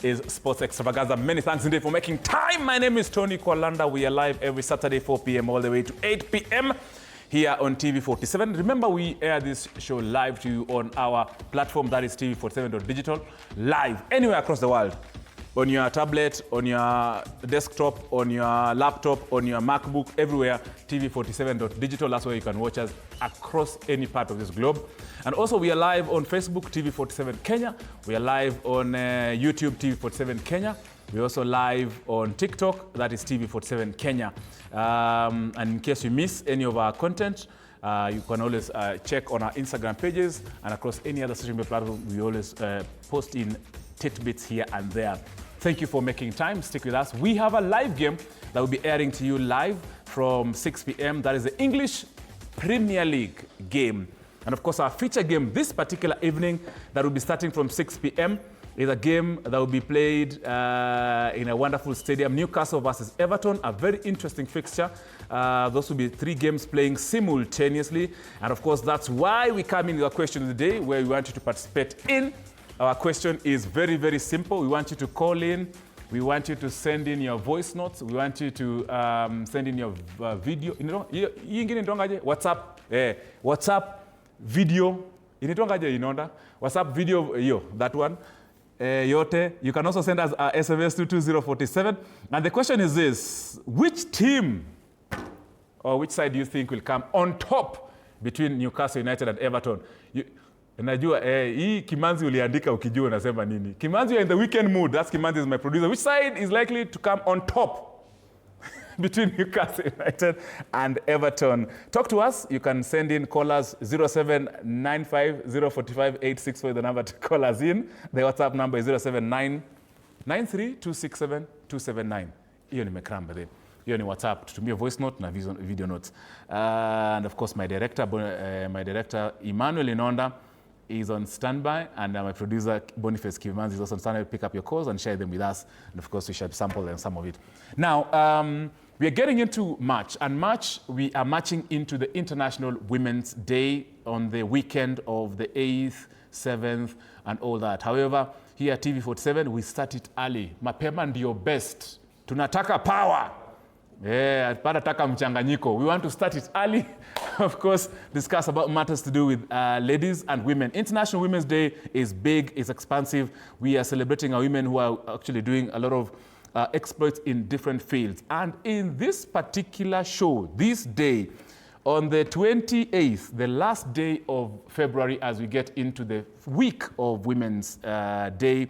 is Sports Extravaganza. Many thanks indeed for making time. My name is Tony Kwalanda. We are live every Saturday, 4 p.m. all the way to 8 p.m. here on TV47. Remember, we air this show live to you on our platform, that is TV47.digital, live anywhere across the world. On your tablet, on your desktop, on your laptop, on your MacBook, everywhere, TV47.digital. That's where you can watch us across any part of this globe. And also, we are live on Facebook, TV47 Kenya. We are live on YouTube, TV47 Kenya. We're also live on TikTok, that is TV47 Kenya. And in case you miss any of our content, you can always check on our Instagram pages and across any other social media platform. We always post in tidbits here and there. Thank you for making time. Stick with us. We have a live game that will be airing to you live from 6 p.m. That is the English Premier League game. And of course, our feature game this particular evening that will be starting from 6 p.m. is a game that will be played in a wonderful stadium, Newcastle versus Everton, a very interesting fixture. Those will be 3 games playing simultaneously. And of course, that's why we come in with a question of the day where we want you to participate in. Our question is very, very simple. We want you to call in. We want you to send in your voice notes. We want you to send in your video. You know, WhatsApp, WhatsApp video. WhatsApp video, that one. Yote. You can also send us a SMS to 2047. And the question is this: which team or which side do you think will come on top between Newcastle United and Everton? Najua, hii Kimanzi uliandika ukijua unasema nini. Kimanzi, you're in the weekend mood. That's Kimanzi is my producer. Which side is likely to come on top between Newcastle United and Everton? Talk to us. You can send in, call us 0795045864, the number to call us in. The WhatsApp number is 07993267 Hiyo nimekramba then. Hiyo ni WhatsApp. Tutumie voice note na video notes. And of course, my director Emmanuel Inonda is on standby, and my producer Boniface Kimanzi is also on standby to pick up your calls and share them with us. And of course, we shall sample them, some of it. Now, we are getting into March, and March, we are marching into the International Women's Day on the weekend of the 8th, 7th, and all that. However, here at TV47, we start it early. Mapema ndio best. Tunataka power. Yeah, parataka mchanganyiko. We want to start it early. Of course, discuss about matters to do with ladies and women. International Women's Day is big, it's expansive. We are celebrating our women who are actually doing a lot of exploits in different fields. And in this particular show, this day, on the 28th, the last day of February, as we get into the week of Women's Day,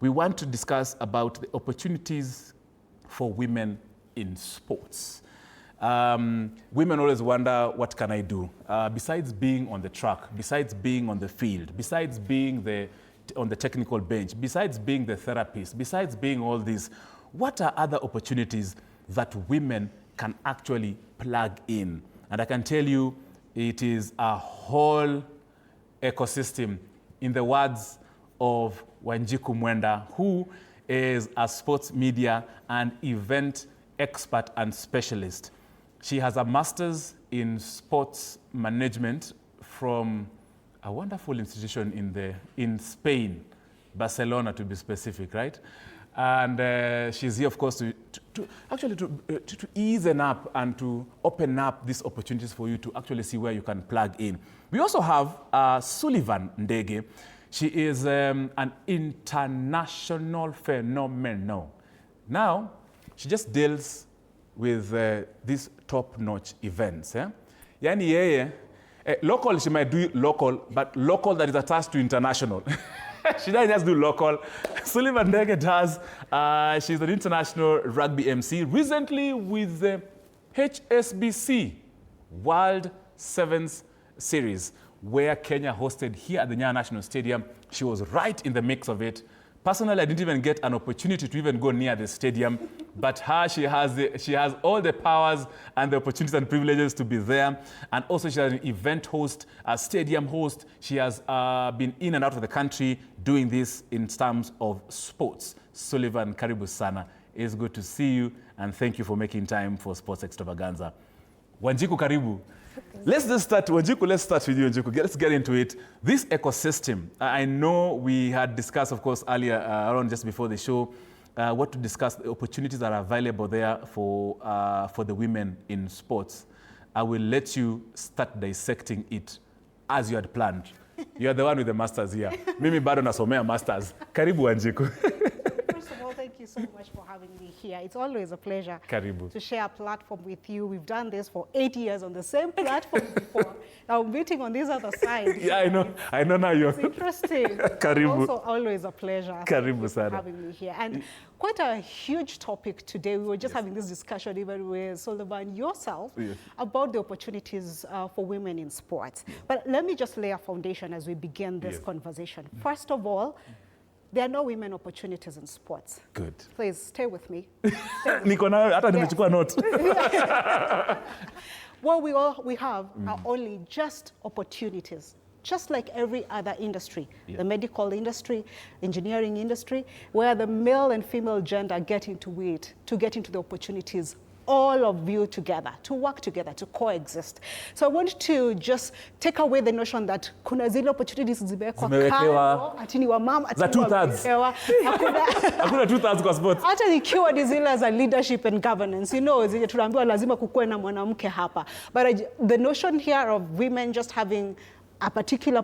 we want to discuss about the opportunities for women in sports. Women always wonder, what can I do? Besides being on the track, besides being on the field, besides being on the technical bench, besides being the therapist, besides being all these, what are other opportunities that women can actually plug in? And I can tell you, it is a whole ecosystem, in the words of Wanjiku Mwenda, who is a sports media and event expert and specialist. She has a master's in sports management from a wonderful institution in Spain, Barcelona to be specific, right? And she's here, of course, to ease up and to open up these opportunities for you to actually see where you can plug in. We also have Sullivan Ndege. She is an international phenomenon. Now, she just deals with these top-notch events. Yani yeye, local, she might do local, but local that is attached to international. She doesn't just do local. Sullivan Ndege does. She's an international rugby MC, recently with the HSBC World Sevens Series, where Kenya hosted here at the Nyayo National Stadium. She was right in the mix of it. Personally, I didn't even get an opportunity to even go near the stadium, but she has all the powers and the opportunities and privileges to be there. And also she has an event host, a stadium host. She has been in and out of the country doing this in terms of sports. Sullivan, karibu sana. It's good to see you, and thank you for making time for Sports Extravaganza. Wanjiku, karibu. Let's just start, Wanjiku, let's start with you, Wanjiku. Let's get into it. This ecosystem, I know we had discussed, of course, earlier, around just before the show, what to discuss, the opportunities that are available there for the women in sports. I will let you start dissecting it as you had planned. You're the one with the masters here. Mimi bado nasomea masters. Karibu, Wanjiku. First of all, thank you so much for having me here. It's always a pleasure Karibu. to share a platform with you. We've done this for 8 years on the same platform before. Now I'm meeting on this other side. Yeah, I know. I know now you're... It's interesting. Karibu. Also, always a pleasure. Karibu sana. For having me here. And quite a huge topic today. We were just having this discussion even with Sullivan yourself about the opportunities for women in sports. But let me just lay a foundation as we begin this conversation. First of all, there are no women opportunities in sports. Good. Please stay with me. Niko na hata nimechukua note. What we have are only just opportunities, just like every other industry, the medical industry, engineering industry, where the male and female gender get into it, to get into the opportunities, all of you together, to work together, to coexist. So I want to just take away the notion that kuna zile opportunities zimewekwa kando, ati ni wa mama, ati ni wa mkewa. Hakuna 2/3 kwa sports. Hata nikiwa ni zile za leadership and governance, you know, zenye tunaambiwa lazima kukuwe na mwanamke hapa. But the notion here of women just having a particular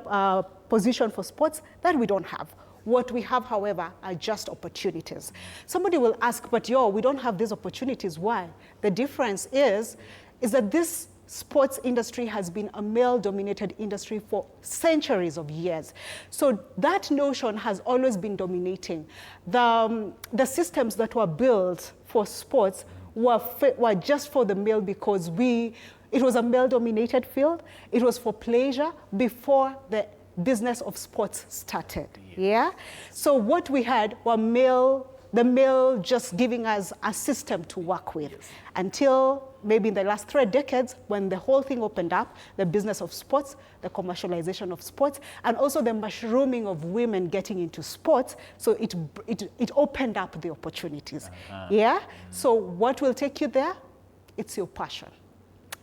position for sports, that we don't have. What we have, however, are just opportunities. Somebody will ask, but we don't have these opportunities. Why? The difference is that this sports industry has been a male-dominated industry for centuries of years. So that notion has always been dominating. The systems that were built for sports were just for the male because it was a male-dominated field. It was for pleasure before the business of sports started. So what we had were the male just giving us a system to work with until maybe in the last 3 decades when the whole thing opened up, the business of sports, the commercialization of sports, and also the mushrooming of women getting into sports. So it opened up the opportunities. So what will take you there? It's your passion.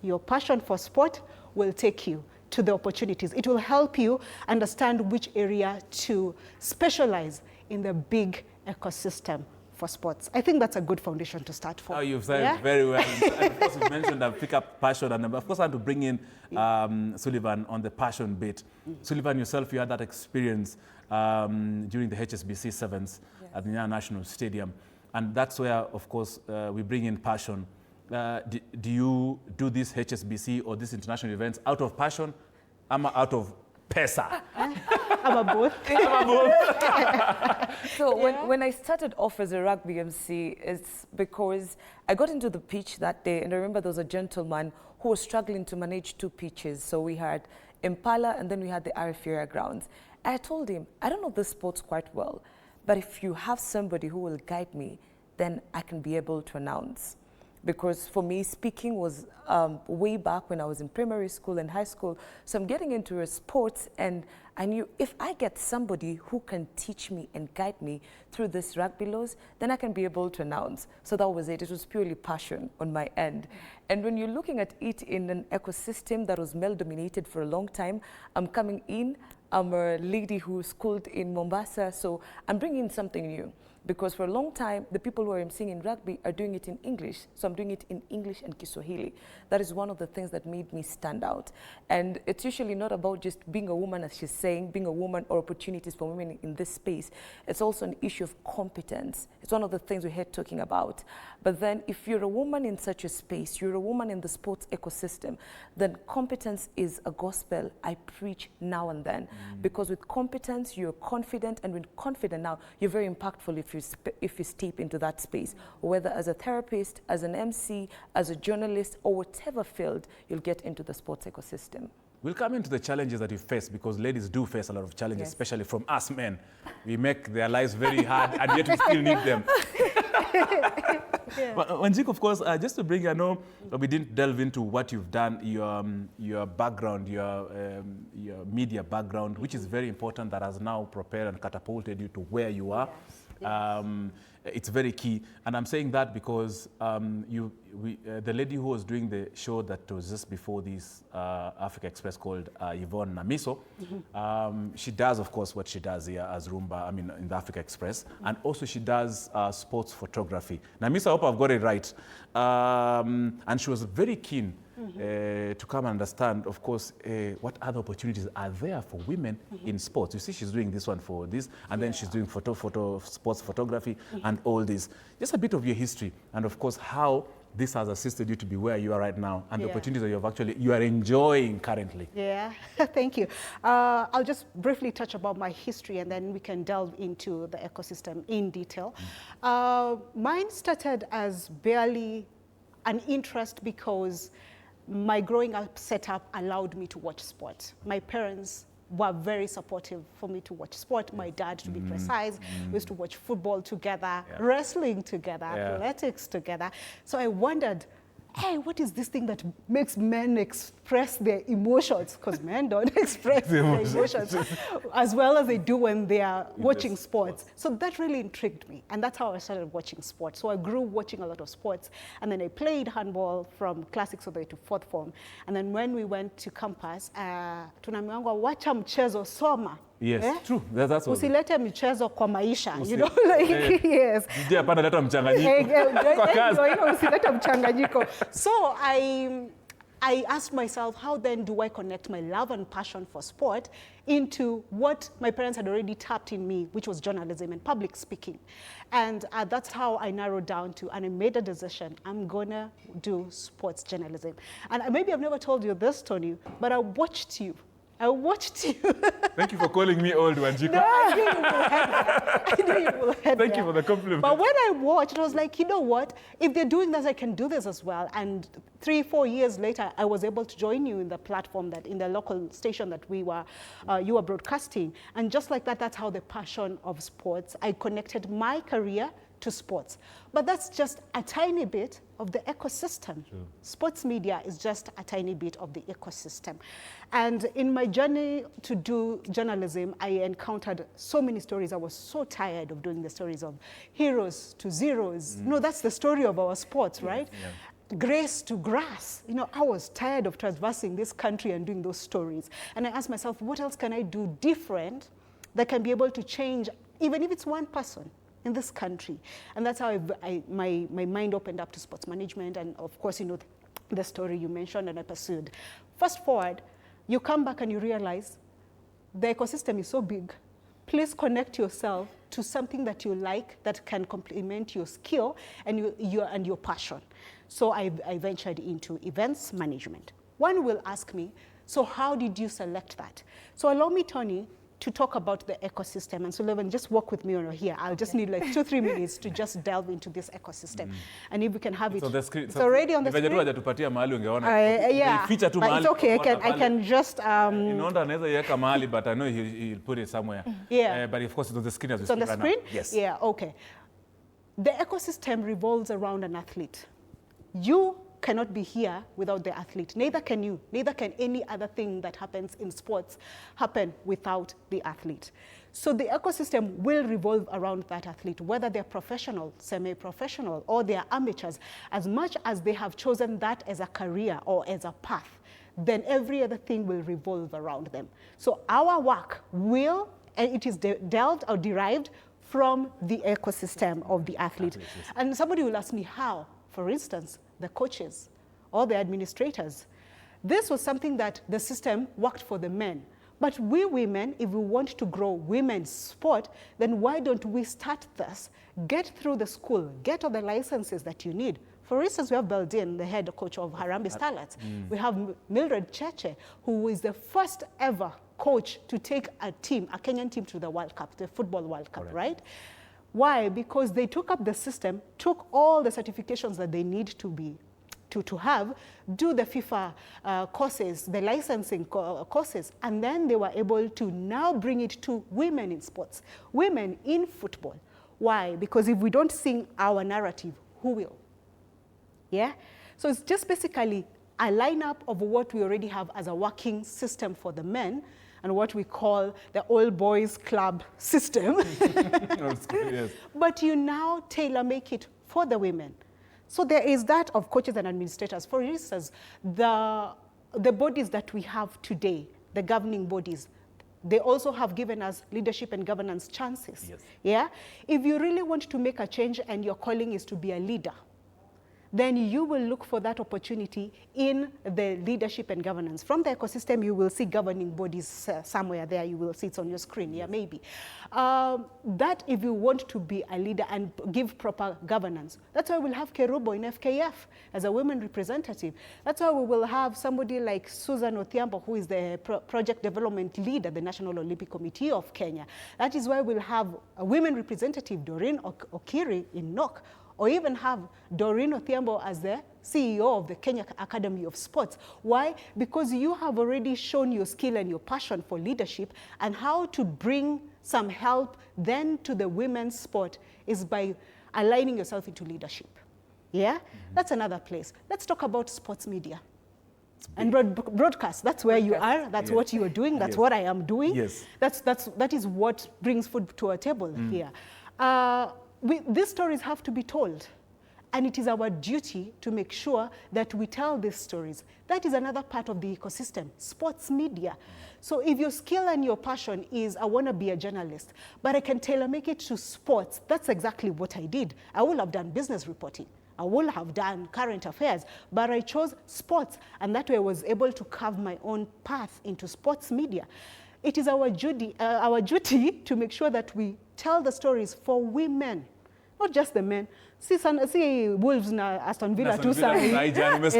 Your passion for sport will take you to the opportunities. It will help you understand which area to specialize in the big ecosystem for sports. I think that's a good foundation to start for. Oh, you've said very well. And of course, you mentioned that pick up passion. And of course, I want to bring in Sullivan on the passion bit. Sullivan, yourself, you had that experience during the HSBC Sevens at the National Stadium. And that's where, of course, we bring in passion. Do you do this HSBC or these international events out of passion? I'm out of pesa. I'm a both. So when I started off as a rugby MC, it's because I got into the pitch that day, and I remember there was a gentleman who was struggling to manage 2 pitches. So we had Impala, and then we had the Arifura grounds. I told him, I don't know this sports quite well, but if you have somebody who will guide me, then I can be able to announce. Because for me, speaking was way back when I was in primary school and high school. So I'm getting into a sport, and I knew if I get somebody who can teach me and guide me through this rugby laws, then I can be able to announce. So that was it. It was purely passion on my end. And when you're looking at it in an ecosystem that was male-dominated for a long time, I'm coming in. I'm a lady who schooled in Mombasa, so I'm bringing something new. Because for a long time, the people who are emceeing in rugby are doing it in English. So I'm doing it in English and Kiswahili. That is one of the things that made me stand out. And it's usually not about just being a woman, as she's saying, being a woman or opportunities for women in this space. It's also an issue of competence. It's one of the things we heard talking about. But then if you're a woman in such a space, you're a woman in the sports ecosystem, then competence is a gospel I preach now and then. Because with competence, you're confident, and with confident now, you're very impactful if you step into that space, whether as a therapist, as an MC, as a journalist, or whatever field, you'll get into the sports ecosystem. We'll come into the challenges that you face, because ladies do face a lot of challenges, especially from us men. We make their lives very hard, and yet we still need them. But Wanjiku, of course, just to bring, I know we didn't delve into what you've done, your background, your media background, which is very important, that has now propelled and catapulted you to where you are. It's very key. And I'm saying that because the lady who was doing the show that was just before this Africa Express called Yvonne Namiso, she does, of course, what she does here as Roomba, in the Africa Express. And also she does sports photography. Namiso, I hope I've got it right. And she was very keen to come and understand, of course, what other opportunities are there for women in sports. You see, she's doing this one for this, and then she's doing sports photography and all this. Just a bit of your history, and of course, how this has assisted you to be where you are right now, and the opportunities that you are enjoying currently. Yeah, thank you. I'll just briefly touch about my history, and then we can delve into the ecosystem in detail. Mine started as barely an interest because my growing up setup allowed me to watch sport. My parents were very supportive for me to watch sport. My dad, to be precise, we used to watch football together, wrestling together, athletics together. So I wondered, hey, what is this thing that makes men express their emotions? Because men don't express their emotions as well as they do when they are watching sports. So that really intrigued me. And that's how I started watching sports. So I grew watching a lot of sports. And then I played handball from classics all the way to fourth form. And then when we went to campus, tunaambiwa wacha mchezo soma. Yes, true. That's what. Usilete michezo kwa maisha, you know, like, yes. Usilete mchanganyiko. So I asked myself, how then do I connect my love and passion for sport into what my parents had already tapped in me, which was journalism and public speaking. And that's how I narrowed down to, and I made a decision, I'm gonna do sports journalism. And maybe I've never told you this, Tony, but I watched you. Thank you for calling me old, Wanjiko. No, I knew you will head there. I knew you will head Thank there. you for the compliment. But when I watched, I was like, you know what? If they're doing this, I can do this as well. And 3-4 years later, I was able to join you in the platform that in the local station that you were broadcasting. And just like that, that's how the passion of sports, I connected my career to sports. But that's just a tiny bit of the ecosystem. True. Sports media is just a tiny bit of the ecosystem. And in my journey to do journalism, I encountered so many stories. I was so tired of doing the stories of heroes to zeros. No, that's the story of our sports, right? Yeah. Grace to grass. You know, I was tired of traversing this country and doing those stories. And I asked myself, what else can I do different that can be able to change, even if it's one person in this country? And that's how my mind opened up to sports management. And of course, you know, the story you mentioned, and I pursued. Fast forward, you come back and you realize the ecosystem is so big. Please connect yourself to something that you like that can complement your skill and your passion. So I ventured into events management. One will ask me, so how did you select that? So allow me, Tony, to talk about the ecosystem. And so Levin, just walk with me on here. I'll just need like 2-3 minutes to just delve into this ecosystem. And if we can have it. So the screen, it's already on the screen. Yeah, but it's okay. I can just... but I know he'll put it somewhere. Yeah. But of course, it's on the screen as we speak right now. It's on the screen? Yes. Yeah, okay. The ecosystem revolves around an athlete. You cannot be here without the athlete. Neither can you. Neither can any other thing that happens in sports happen without the athlete. So the ecosystem will revolve around that athlete, whether they're professional, semi-professional, or they're amateurs. As much as they have chosen that as a career or as a path, then every other thing will revolve around them. So our work will, and it is delved or derived from the ecosystem of the athlete. And somebody will ask me how. For instance, the coaches or the administrators. This was something that the system worked for the men. But we women, if we want to grow women's sport, then why don't we start this? Get through the school, get all the licenses that you need. For instance, we have Beldin, the head coach of Harambee Starlets. We have Mildred Cheche, who is the first ever coach to take a Kenyan team to the World Cup, the Football World Cup, right? Why? Because they took up the system, took all the certifications that they need to have, do the FIFA courses, the licensing courses, and then they were able to now bring it to women in sports, women in football. Why? Because if we don't sing our narrative, who will? Yeah? So it's just basically a lineup of what we already have as a working system for the men, and what we call the all boys club system. Yes. But you now tailor make it for the women. So there is that of coaches and administrators. For instance, the bodies that we have today, the governing bodies, they also have given us leadership and governance chances. Yes. Yeah? If you really want to make a change and your calling is to be a leader, then you will look for that opportunity in the leadership and governance. From the ecosystem, you will see governing bodies somewhere there. You will see it on your screen, yeah, maybe. That if you want to be a leader and give proper governance, that's why we'll have Kerubo in FKF as a women representative. That's why we will have somebody like Susan Othiambo, who is the project development lead at the National Olympic Committee of Kenya. That is why we'll have a women representative, Doreen Okiri in NOC, or even have Doreen Othiambo as the CEO of the Kenya Academy of Sports. Why? Because you have already shown your skill and your passion for leadership, and how to bring some help then to the women's sport is by aligning yourself into leadership. Yeah? That's another place. Let's talk about sports media. And broadcast, that's where you are, that's what you are doing, that's what I am doing. Yes. That is what brings food to our table here. These stories have to be told, and it is our duty to make sure that we tell these stories. That is another part of the ecosystem, sports media. So if your skill and your passion is, I want to be a journalist, but I can tailor make it to sports, that's exactly what I did. I would have done business reporting. I would have done current affairs, but I chose sports, and that way I was able to carve my own path into sports media. It is our duty to make sure that we tell the stories for women, not just the men. See Wolves na Aston Villa tu sahi. Exactly.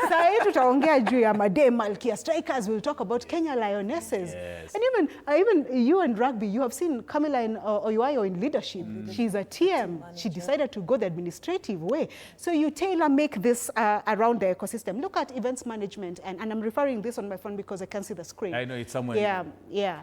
Sahi tutaongea juu ya Made Malkia Strikers. We'll talk about Kenya Lionesses. Yes. And even you in rugby, you have seen Camila Oyuayo in leadership. She's a TM. She decided to go the administrative way. So you tailor make this around the ecosystem. Look at events management, and I'm referring this on my phone because I can see the screen. I know it's somewhere. Yeah.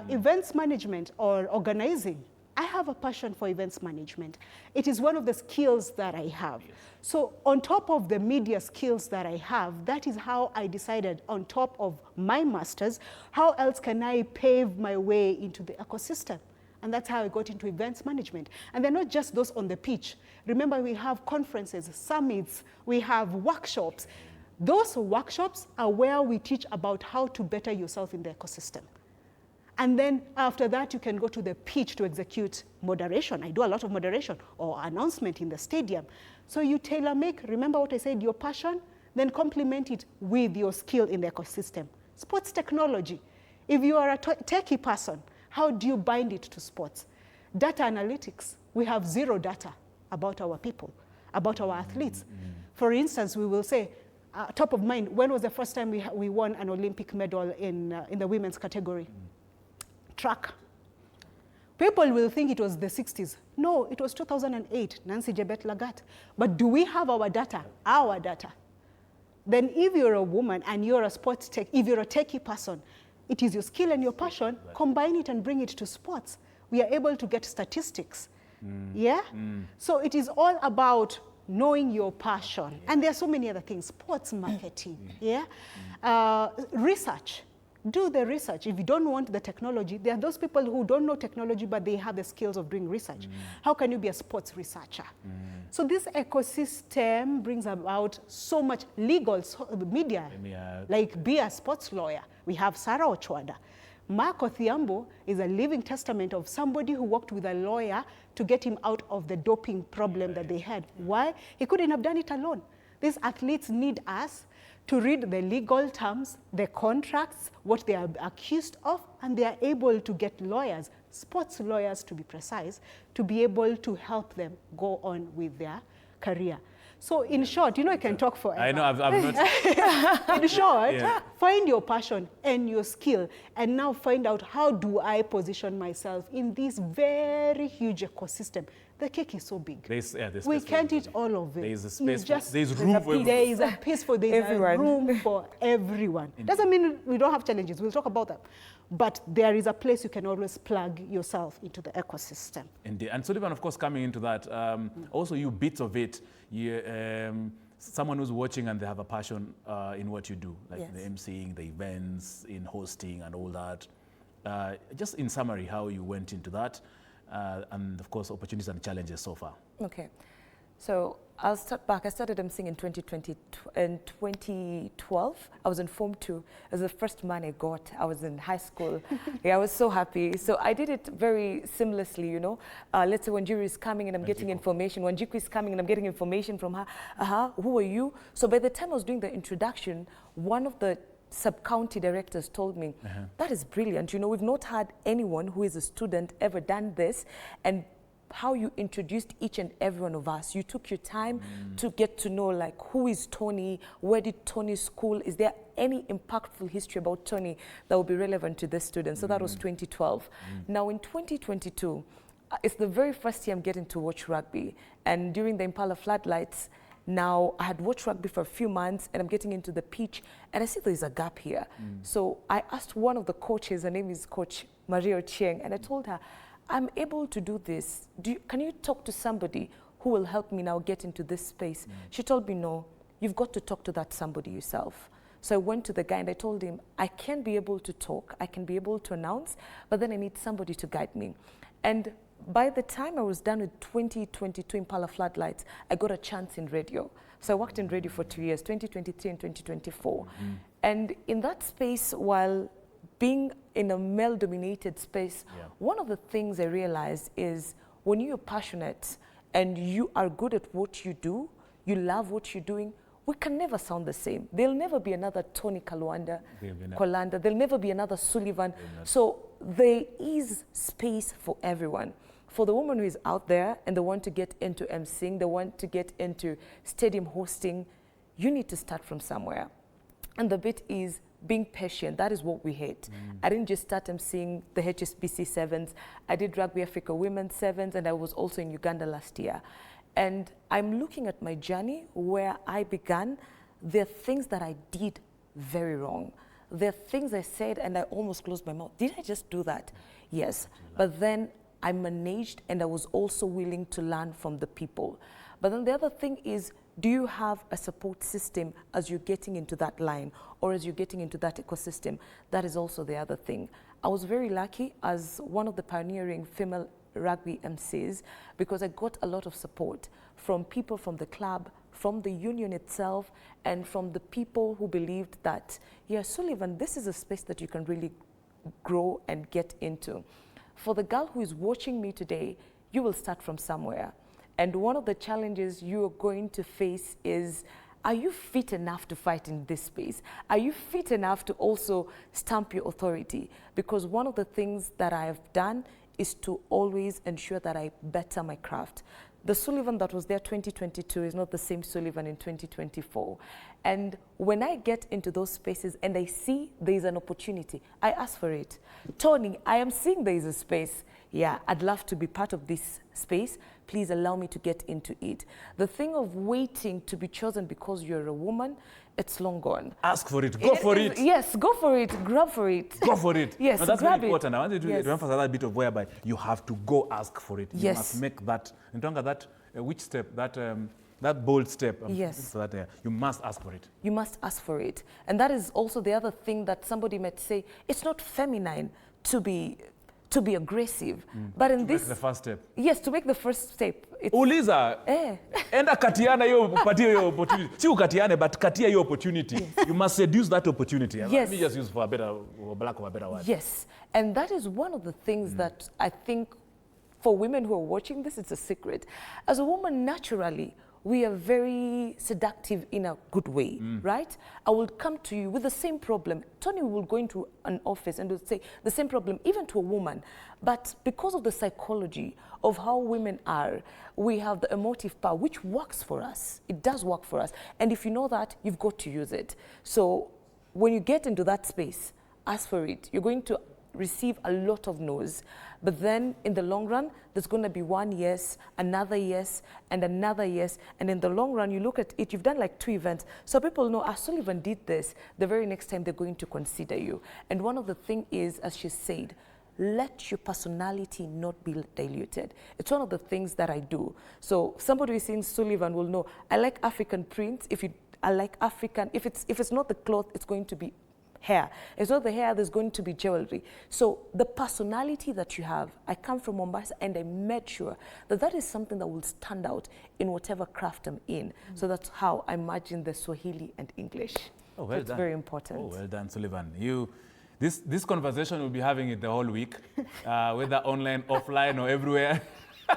Events management or organizing. I have a passion for events management. It is one of the skills that I have. Yes. So on top of the media skills that I have, that is how I decided, on top of my masters, how else can I pave my way into the ecosystem? And that's how I got into events management. And they're not just those on the pitch. Remember, we have conferences, summits, we have workshops. Those workshops are where we teach about how to better yourself in the ecosystem. And then after that, you can go to the pitch to execute moderation. I do a lot of moderation or announcement in the stadium. So you tailor make, remember what I said, your passion, then complement it with your skill in the ecosystem. Sports technology. If you are a techie person, how do you bind it to sports? Data analytics. We have zero data about our people, about our athletes. For instance, we will say, top of mind, when was the first time we won an Olympic medal in the women's category? Track. People will think it was the 60s. No, it was 2008, Nancy Jebet Lagat. But do we have our data? Our data. Then if you're a woman and you're a sports tech, if you're a techie person, it is your skill and your passion, combine it and bring it to sports. We are able to get statistics. Yeah? So it is all about knowing your passion. And there are so many other things, sports marketing, research. Do the research. If you don't want the technology, there are those people who don't know technology, but they have the skills of doing research. How can you be a sports researcher? So this ecosystem brings about so much legal media, like be a sports lawyer. We have Sarah Ochwada. Mark Othiambo is a living testament of somebody who worked with a lawyer to get him out of the doping problem that they had. Why? He couldn't have done it alone. These athletes need us to read the legal terms, the contracts, what they are accused of, and they are able to get lawyers, sports lawyers to be precise, to be able to help them go on with their career. So in short, I can talk forever. I know, I've not. In short, find your passion and your skill, and now find out how do I position myself in this very huge ecosystem. The cake is so big. We can't eat all of it. There is a space. There's room for everyone. There is a space for room for everyone. Doesn't mean we don't have challenges. We'll talk about that. But there is a place you can always plug yourself into the ecosystem. Indeed. And Sullivan, of course, coming into that, also you bits of it, someone who's watching and they have a passion in what you do, like Yes. the emceeing, the events, in hosting and all that. Just in summary, how you went into that, and of course, opportunities and challenges so far. Okay. So I'll start back. I started emceeing in 2012. I was in Form 2. It was the first money I got. I was in high school. Yeah, I was so happy. So I did it very seamlessly, you know. Let's say when Jury is coming and I'm getting information. When Jiku is coming and I'm getting information from her. Who are you? So by the time I was doing the introduction, one of the sub-county directors told me, that is brilliant. You know, we've not had anyone who is a student ever done this. And how you introduced each and every one of us. You took your time to get to know, like, who is Tony? Where did Tony school? Is there any impactful history about Tony that will be relevant to this student? So that was 2012. Now in 2022, it's the very first year I'm getting to watch rugby. And during the Impala floodlights, now I had watched rugby for a few months and I'm getting into the pitch and I see there's a gap here. So I asked one of the coaches, her name is Coach Maria Chieng, and I told her, I'm able to do this. Can you talk to somebody who will help me now get into this space? She told me, no, you've got to talk to that somebody yourself. So I went to the guy and I told him, I can be able to talk, I can be able to announce, but then I need somebody to guide me. And by the time I was done with 2022 Impala Floodlights, I got a chance in radio. So I worked in radio for 2 years, 2023 and 2024. And in that space, while being in a male-dominated space, one of the things I realized is when you're passionate and you are good at what you do, you love what you're doing, we can never sound the same. There'll never be another Tony Kalwanda, there'll never be another Sullivan. So there is space for everyone. For the woman who is out there and they want to get into emceeing, they want to get into stadium hosting, you need to start from somewhere. And the bit is being patient. That is what we hate. I didn't just start emceeing the HSBC Sevens. I did Rugby Africa Women's Sevens, and I was also in Uganda last year. And I'm looking at my journey where I began. There are things that I did very wrong. There are things I said and I almost closed my mouth. Did I just do that? Yes. But then I managed and I was also willing to learn from the people. But then the other thing is, do you have a support system as you're getting into that line or as you're getting into that ecosystem? That is also the other thing. I was very lucky as one of the pioneering female rugby MCs because I got a lot of support from people from the club, from the union itself, and from the people who believed that, yeah, Sullivan, this is a space that you can really grow and get into. For the girl who is watching me today, you will start from somewhere. And one of the challenges you are going to face is, are you fit enough to fight in this space? Are you fit enough to also stamp your authority? Because one of the things that I have done is to always ensure that I better my craft. The Sullivan that was there 2022 is not the same Sullivan in 2024. And when I get into those spaces and I see there is an opportunity, I ask for it. Tony, I am seeing there is a space. Yeah, I'd love to be part of this space. Please allow me to get into it. The thing of waiting to be chosen because you're a woman, it's long gone. Ask for it. Go for it. Yes, go for it. Grab for it. Go for it. Yes, no, that's grab very important. I want you to Yes. emphasize that bit of whereby you have to go ask for it. You Yes. must make that. In terms of that, which step? That bold step. Yes. So that you must ask for it. You must ask for it. And that is also the other thing that somebody might say, it's not feminine to be aggressive. But in this, Make the first step. yes, to make the first step. Uliza, enda katiana hiyo, patia hiyo opportunity. Si ukatiane, but katia hiyo opportunity. Yes. You must seduce that opportunity. Yes. Let me just use for a better, for lack of a better word. Yes, and that is one of the things that I think for women who are watching this, it's a secret. As a woman, naturally, we are very seductive in a good way, right? I will come to you with the same problem. Tony will go into an office and will say the same problem, even to a woman. But because of the psychology of how women are, we have the emotive power, which works for us. It does work for us. And if you know that, you've got to use it. So when you get into that space, ask for it. You're going to receive a lot of no's. But then in the long run, there's going to be one yes, another yes, and another yes. And in the long run, you look at it, you've done like 2 events. So people know, Sullivan did this. The very next time they're going to consider you. And one of the things is, as she said, let your personality not be diluted. It's one of the things that I do. So somebody who is seeing Sullivan will know, I like African prints. I like African, if it's not the cloth, it's going to be hair. It's not the hair, there's going to be jewelry. So the personality that you have, I come from Mombasa and I made sure that that is something that will stand out in whatever craft I'm in. So that's how I imagine the Swahili and English. Oh, well That's done. very important. Oh, well done, Sullivan. This conversation, we'll be having it the whole week, whether online, offline, or everywhere.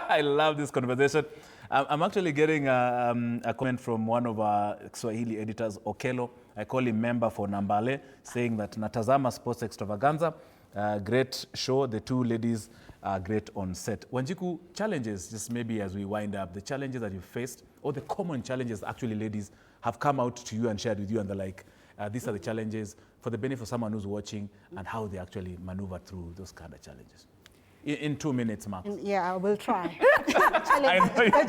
I love this conversation. I'm actually getting a comment from one of our Swahili editors, Okelo. I call him member for Nambale, saying that Natazama Sports Extravaganza, great show. The two ladies are great on set. Wanjiku, challenges, just maybe as we wind up, the challenges that you faced, or the common challenges actually ladies have come out to you and shared with you, and they're like, these are the challenges for the benefit of someone who's watching, and how they actually maneuver through those kind of challenges. In 2 minutes, Mark. Yeah, I will try. The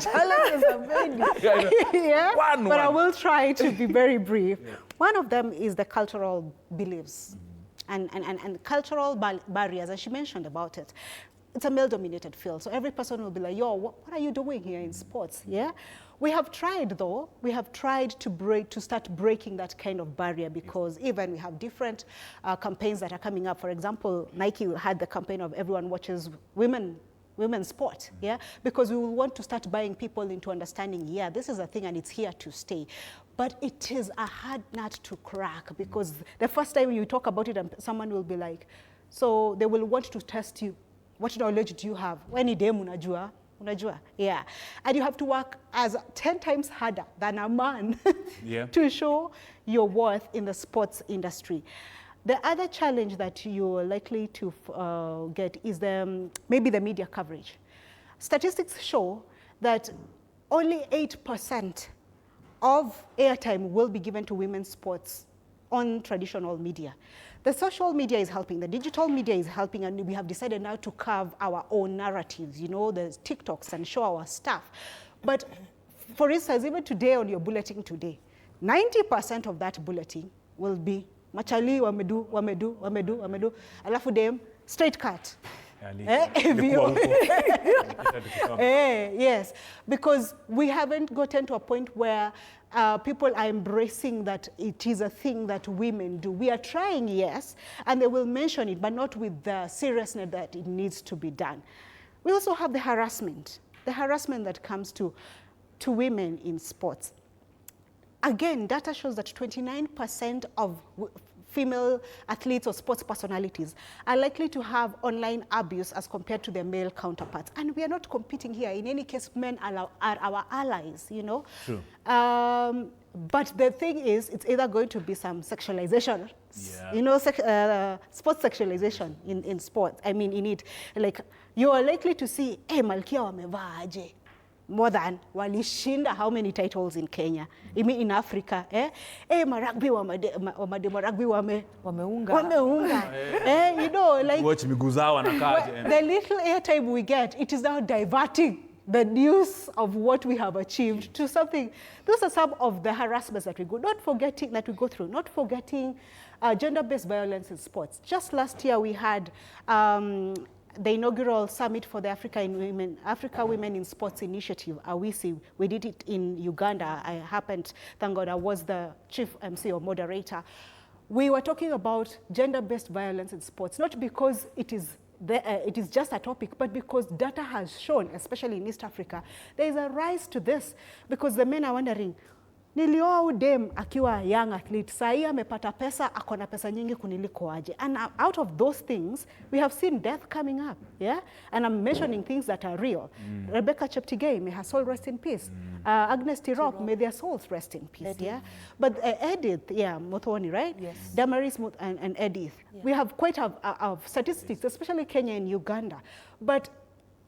challenges are many. Yeah, but I will try to be very brief. Yeah. One of them is the cultural beliefs and cultural barriers, as she mentioned about it. It's a male-dominated field, so every person will be like, yo, what are you doing here in sports? Yeah. We have tried, though. We have tried to start breaking that kind of barrier, because even we have different campaigns that are coming up. For example, Nike had the campaign of everyone watches women's sport, yeah? Because we want to start buying people into understanding, yeah, this is a thing and it's here to stay. But it is a hard nut to crack, because the first time you talk about it, someone will be like, so they will want to test you. What knowledge do you have? When unajua? Yeah. And you have to work as 10 times harder than a man to show your worth in the sports industry. The other challenge that you're likely to get is maybe the media coverage. Statistics show that only 8% of airtime will be given to women's sports on traditional media. The social media is helping, the digital media is helping, and we have decided now to carve our own narratives, you know, the TikToks, and show our stuff. But for instance, even today on your bulletin today, 90% of that bulletin will be machali wamedu, alafu dem straight cut. Yes, because we haven't gotten to a point where people are embracing that it is a thing that women do. We are trying, yes, and they will mention it, but not with the seriousness that it needs to be done. We also have the harassment that comes to women in sports. Again, data shows that 29% of female athletes or sports personalities are likely to have online abuse as compared to their male counterparts. And we are not competing here. In any case, men are our allies, you know. True. But the thing is, it's either going to be some sexualization, you know, sports sexualization in sports. I mean, in it, like, you are likely to see, Malkia wamevaa aje, more than walishinda how many titles in Kenya, in Africa, marugby wameunga, you know, like, watch miguzawa na kaje. The little airtime we get, it is now diverting the news of what we have achieved to something. Those are some of the harassments that we go through. Not forgetting gender-based violence in sports. Just last year we had the inaugural summit for the Africa Women in Sports Initiative, AWISI. We did it in Uganda. I happened, thank God, I was the chief MC or moderator. We were talking about gender-based violence in sports, not because it is just a topic, but because data has shown, especially in East Africa, there is a rise to this, because the men are wondering, nilioa udem akiwa young athlete, sahi amepata pesa, akona pesa nyingi kuniliko aje. And out of those things, we have seen death coming up, yeah? And I'm mentioning things that are real. Rebecca Cheptegei, may her soul rest in peace. Agnes Tirop, may their souls rest in peace, yeah? But Edith, Muthoni, right? Yes. Damaris and Edith. Yeah. We have quite a statistics, especially Kenya and Uganda. But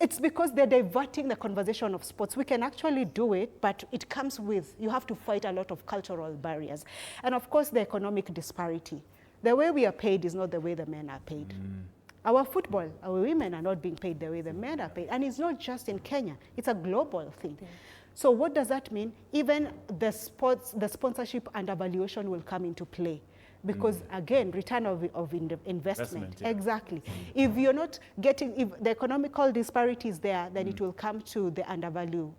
it's because they're diverting the conversation of sports. We can actually do it, but it comes with, you have to fight a lot of cultural barriers. And of course, the economic disparity. The way we are paid is not the way the men are paid. Our women are not being paid the way the men are paid. And it's not just in Kenya, it's a global thing. Yeah. So what does that mean? Even the sponsorship and evaluation will come into play. because again, return of investment. Yeah. Exactly. If you're not getting, if the economical disparity is there, then it will come to the undervalue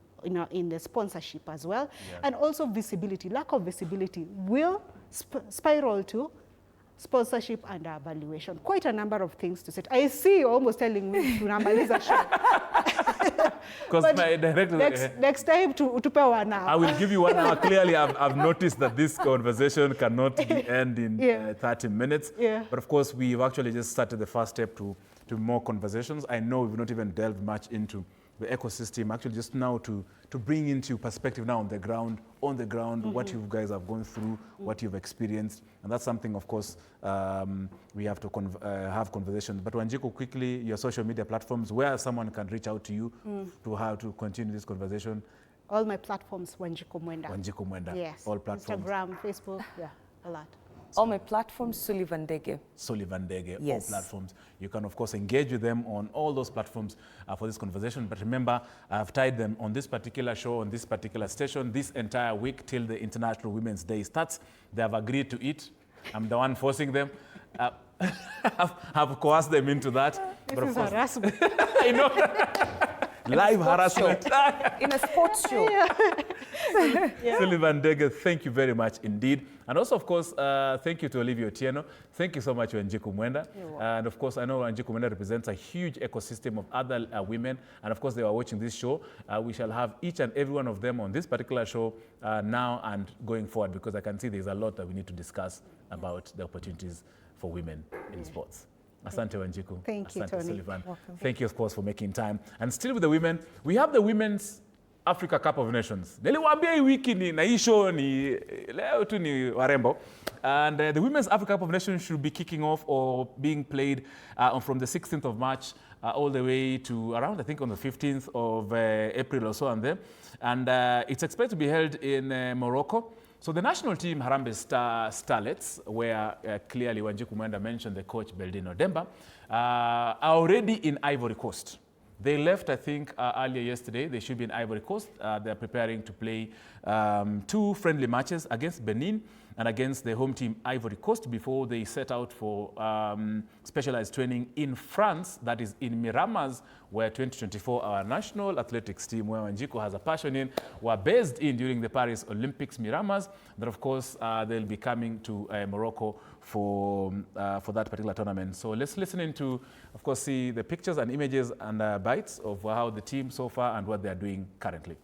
in the sponsorship as well. Yeah. And also visibility, lack of visibility will spiral to sponsorship and valuation. Quite a number of things to say. I see you almost telling me to namaliza show. Because my director... Next time to pay 1 hour. I will give you 1 hour. Clearly, I've noticed that this conversation cannot be end in 30 minutes. Yeah. But of course, we've actually just started the first step to more conversations. I know we've not even delved much into the ecosystem, actually just now to bring into perspective now on the ground, what you guys have gone through, what you've experienced. And that's something, of course, we have to have conversations. But Wanjiku, quickly, your social media platforms, where someone can reach out to you to how to continue this conversation. All my platforms, Wanjiku Mwenda. Wanjiku Mwenda. Yes. All platforms. Instagram, Facebook, yeah, a lot. All my platforms, Sullivan Dege. Sullivan Dege, yes. All platforms. You can, of course, engage with them on all those platforms for this conversation. But remember, I've tied them on this particular show, on this particular station, this entire week till the International Women's Day starts. They have agreed to it. I'm the one forcing them. I've coerced them into that. This is harassment. I know. Live harassment. In a sports show. Yeah. Sullivan Dege, thank you very much indeed. And also, of course, thank you to Olivia Otieno. Thank you so much, Wanjiku Mwenda. And of course, I know Wanjiku Mwenda represents a huge ecosystem of other women. And of course, they are watching this show. We shall have each and every one of them on this particular show now and going forward, because I can see there's a lot that we need to discuss about the opportunities for women in sports. Asante Wanjiku. Thank you, Asante Tony. Sullivan. Welcome. Thank you, of course, for making time. And still with the women, we have the Women's Africa Cup of Nations. Niliwaambia hii wiki na hii show ni leo tu ni warembo. And the Women's Africa Cup of Nations should be kicking off or being played from the 16th of March all the way to around, I think, on the 15th of April or so and there. And it's expected to be held in Morocco. So the national team, Harambee Starlets, where clearly Wanjiku Mwenda mentioned the coach, Beldino Demba, are already in Ivory Coast. They left, I think, earlier yesterday. They should be in Ivory Coast. They're preparing to play 2 friendly matches against Benin and against the home team, Ivory Coast, before they set out for specialized training in France, that is in Miramas, where 2024, our national athletics team, where Wanjiku has a passion in, were based in during the Paris Olympics, Miramas. Then, of course, they'll be coming to Morocco for that particular tournament. So let's listen in to, of course, see the pictures and images and bites of how the team so far and what they're doing currently.